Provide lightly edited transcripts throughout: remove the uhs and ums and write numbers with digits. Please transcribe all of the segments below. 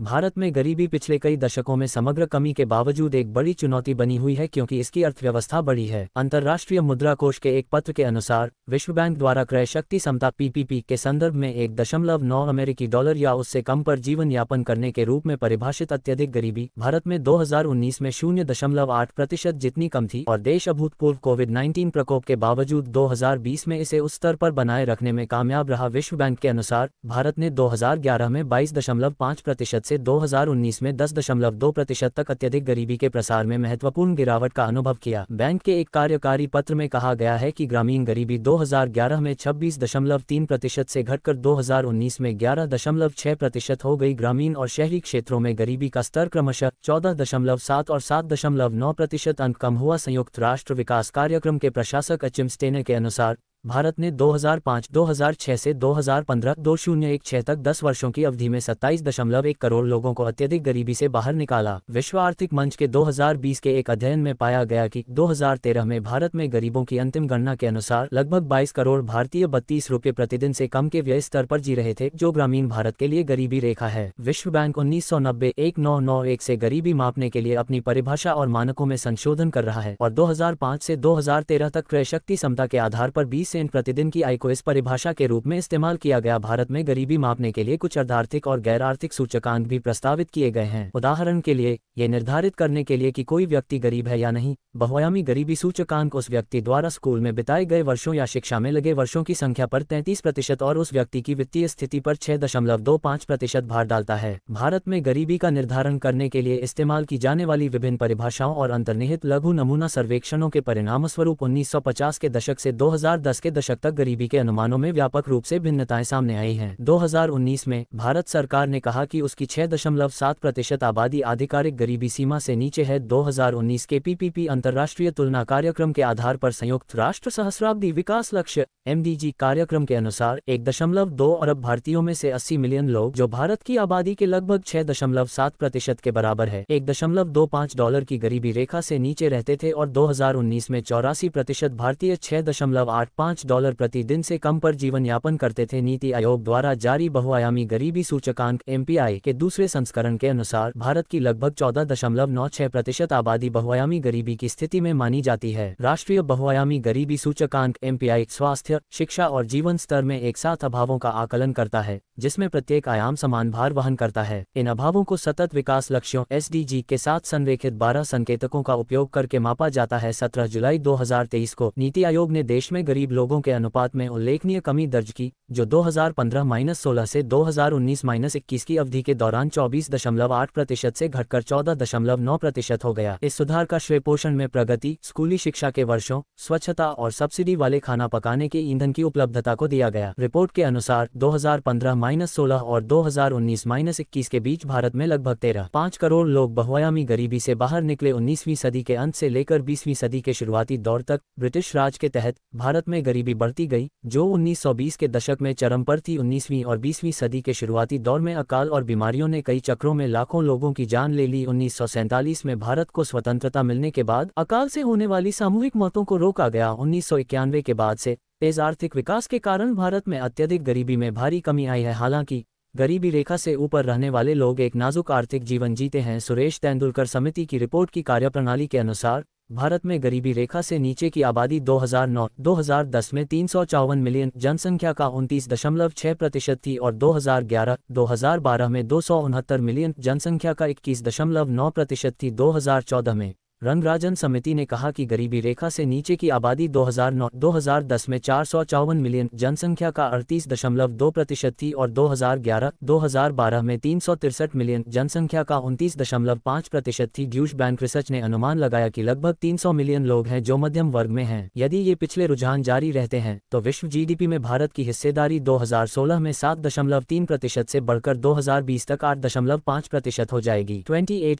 भारत में गरीबी पिछले कई दशकों में समग्र कमी के बावजूद एक बड़ी चुनौती बनी हुई है क्योंकि इसकी अर्थव्यवस्था बड़ी है। अंतर्राष्ट्रीय मुद्रा कोष के एक पत्र के अनुसार विश्व बैंक द्वारा क्रय शक्ति समता पीपीपी के संदर्भ में 1.9 अमेरिकी डॉलर या उससे कम पर जीवन यापन करने के रूप में परिभाषित अत्यधिक गरीबी भारत में 2019 में 0.8% जितनी कम थी और देश अभूतपूर्व कोविड-19 प्रकोप के बावजूद 2020 में इसे उस स्तर पर बनाए रखने में कामयाब रहा। विश्व बैंक के अनुसार भारत ने 2011 में 22.5% से 2019 में 10.2% तक अत्यधिक गरीबी के प्रसार में महत्वपूर्ण गिरावट का अनुभव किया। बैंक के एक कार्यकारी पत्र में कहा गया है कि ग्रामीण गरीबी 2011 में 26.3% से घटकर 2019 में 11.6% हो गई। ग्रामीण और शहरी क्षेत्रों में गरीबी का स्तर क्रमशः 14.7 और 7.9% अंक कम हुआ। संयुक्त राष्ट्र विकास कार्यक्रम के प्रशासक अचिम स्टेनर के अनुसार भारत ने 2005-2006 से 2015-2016 तक 10 वर्षों की अवधि में 27.1 करोड़ लोगों को अत्यधिक गरीबी से बाहर निकाला। विश्व आर्थिक मंच के 2020 के एक अध्ययन में पाया गया कि 2013 में भारत में गरीबों की अंतिम गणना के अनुसार लगभग 22 करोड़ भारतीय 32 रुपये प्रतिदिन से कम के व्यय स्तर पर जी रहे थे, जो ग्रामीण भारत के लिए गरीबी रेखा है। विश्व बैंक 1990-1991 से गरीबी मापने के लिए अपनी परिभाषा और मानकों में संशोधन कर रहा है और 2005 से 2013 तक क्रय शक्ति समता के आधार पर 20 सेंट प्रतिदिन की आय को इस परिभाषा के रूप में इस्तेमाल किया गया। भारत में गरीबी मापने के लिए कुछ अर्धार्थिक और गैर आर्थिक सूचकांक भी प्रस्तावित किए गए हैं। उदाहरण के लिए ये निर्धारित करने के लिए कि कोई व्यक्ति गरीब है या नहीं, बहुआयामी गरीबी सूचकांक उस व्यक्ति द्वारा स्कूल में बिताए गए वर्षों या शिक्षा में लगे वर्षों की संख्या पर 33% और उस व्यक्ति की वित्तीय स्थिति पर 6.25% भार डालता है। भारत में गरीबी का निर्धारण करने के लिए इस्तेमाल की जाने वाली विभिन्न परिभाषाओं और अंतर्निहित लघु नमूना सर्वेक्षणों के परिणामस्वरूप 1950 के दशक से 2010 के दशक तक गरीबी के अनुमानों में व्यापक रूप से भिन्नताएं सामने आई हैं। 2019 में भारत सरकार ने कहा कि उसकी 6.7% आबादी आधिकारिक गरीबी सीमा से नीचे है। 2019 के पीपीपी अंतर्राष्ट्रीय तुलना कार्यक्रम के आधार पर संयुक्त राष्ट्र सहस्राब्दी विकास लक्ष्य (MDG) कार्यक्रम के अनुसार 1.2 अरब भारतीयों में से 80 मिलियन लोग, जो भारत की आबादी के लगभग 6.7% के बराबर है, 1.25 डॉलर की गरीबी रेखा से नीचे रहते थे और 2019 में 84% भारतीय 6.85 डॉलर प्रतिदिन से कम पर जीवन यापन करते थे। नीति आयोग द्वारा जारी बहुआयामी गरीबी सूचकांक (MPI) के दूसरे संस्करण के अनुसार भारत की लगभग 14.96% आबादी बहुआयामी गरीबी की स्थिति में मानी जाती है। राष्ट्रीय बहुआयामी गरीबी सूचकांक (MPI) स्वास्थ्य, शिक्षा और जीवन स्तर में एक साथ अभावों का आकलन करता है, जिसमें प्रत्येक आयाम समान भार वहन करता है। इन अभावों को सतत विकास लक्ष्यों (SDG) के साथ संरेखित 12 संकेतकों का उपयोग करके मापा जाता है। 17 जुलाई 2023 को नीति आयोग ने देश में गरीब लोगों के अनुपात में उल्लेखनीय कमी दर्ज की, जो 2015-16 से 2019-21 की अवधि के दौरान 24.8% से घटकर 14.9% हो गया। इस सुधार का श्रेय पोषण में प्रगति, स्कूली शिक्षा के वर्षों, स्वच्छता और सब्सिडी वाले खाना पकाने के ईंधन की उपलब्धता को दिया गया। रिपोर्ट के अनुसार 2015-16 और 2019-21 के बीच भारत में लगभग 13.5 करोड़ लोग बहुआयामी गरीबी से बाहर निकले। 19वीं सदी के अंत से लेकर 20वीं सदी के शुरुआती दौर तक ब्रिटिश राज के तहत भारत में गरीबी बढ़ती गई, जो 1920 के दशक में चरम पर थी। 19वीं और 20वीं सदी के शुरुआती दौर में अकाल और बीमारियों ने कई चक्रों में लाखों लोगों की जान ले ली। 1947 में भारत को स्वतंत्रता मिलने के बाद अकाल से होने वाली सामूहिक मौतों को रोका गया। 1991 के बाद से तेज आर्थिक विकास के कारण भारत में अत्यधिक गरीबी में भारी कमी आई है। हालांकि गरीबी रेखा से ऊपर रहने वाले लोग एक नाजुक आर्थिक जीवन जीते हैं। सुरेश तेंदुलकर समिति की रिपोर्ट की कार्यप्रणाली के अनुसार भारत में गरीबी रेखा से नीचे की आबादी 2009-2010 में 354 मिलियन, जनसंख्या का 29.6% थी और 2011-2012 में 269 मिलियन, जनसंख्या का 21.9% थी। 2014 में रंगराजन समिति ने कहा कि गरीबी रेखा से नीचे की आबादी 2009-2010 में 454 मिलियन, जनसंख्या का 38.2% थी और 2011-2012 में 363 मिलियन, जनसंख्या का 29.5% थी। ड्यूश बैंक रिसर्च ने अनुमान लगाया कि लगभग 300 मिलियन लोग हैं जो मध्यम वर्ग में हैं। यदि ये पिछले रुझान जारी रहते हैं तो विश्व जीडीपी में भारत की हिस्सेदारी 2016 में 7.3% से बढ़कर 2020 तक 8.5% हो जाएगी।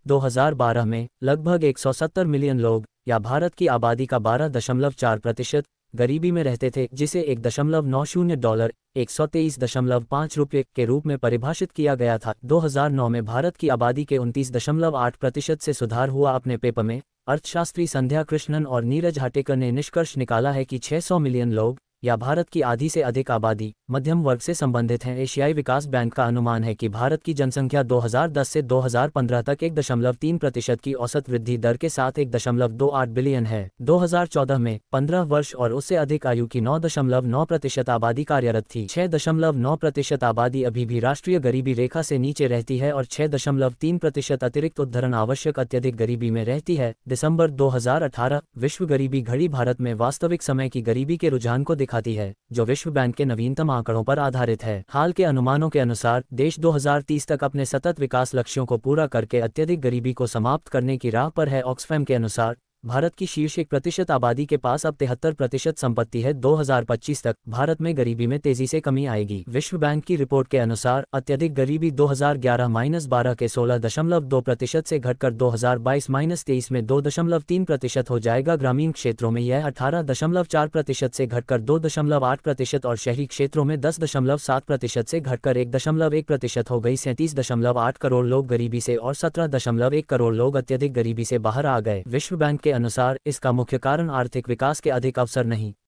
2012 में लगभग 170 मिलियन लोग या भारत की आबादी का 12.4% गरीबी में रहते थे, जिसे 1.90 डॉलर ₹123.5 के रूप में परिभाषित किया गया था। 2009 में भारत की आबादी के 29.8% से सुधार हुआ। अपने पेपर में अर्थशास्त्री संध्या कृष्णन और नीरज हाटेकर ने निष्कर्ष निकाला है कि 600 मिलियन लोग या भारत की आधी से अधिक आबादी मध्यम वर्ग से संबंधित हैं। एशियाई विकास बैंक का अनुमान है कि भारत की जनसंख्या 2010 से 2015 तक 1.3% की औसत वृद्धि दर के साथ 1.28 बिलियन है। 2014 में 15 वर्ष और उससे अधिक आयु की 9.9% आबादी कार्यरत थी। 6.9% आबादी अभी भी राष्ट्रीय गरीबी रेखा से नीचे रहती है और 6.3% अतिरिक्त उद्धरण आवश्यक अत्यधिक गरीबी में रहती है। दिसंबर 2018 विश्व गरीबी घड़ी भारत में वास्तविक समय की गरीबी के रुझान को दिखाती है, जो विश्व बैंक के नवीनतम आंकड़ों पर आधारित है। हाल के अनुमानों के अनुसार देश 2030 तक अपने सतत विकास लक्ष्यों को पूरा करके अत्यधिक गरीबी को समाप्त करने की राह पर है। ऑक्सफैम के अनुसार भारत की शीर्ष 1% आबादी के पास अब 73% संपत्ति है। 2025 तक भारत में गरीबी में तेजी से कमी आएगी। विश्व बैंक की रिपोर्ट के अनुसार अत्यधिक गरीबी 2011-12 के 16.2% से घटकर 2022-23 में 2.3% हो जाएगा। ग्रामीण क्षेत्रों में यह 18.4% से घटकर 2.8% और शहरी क्षेत्रों में 10.7% से घटकर 1.1% हो गई। 37.8 करोड़ लोग गरीबी से और 17.1 करोड़ लोग अत्यधिक गरीबी से बाहर आ गए। विश्व बैंक के अनुसार इसका मुख्य कारण आर्थिक विकास के अधिक अवसर नहीं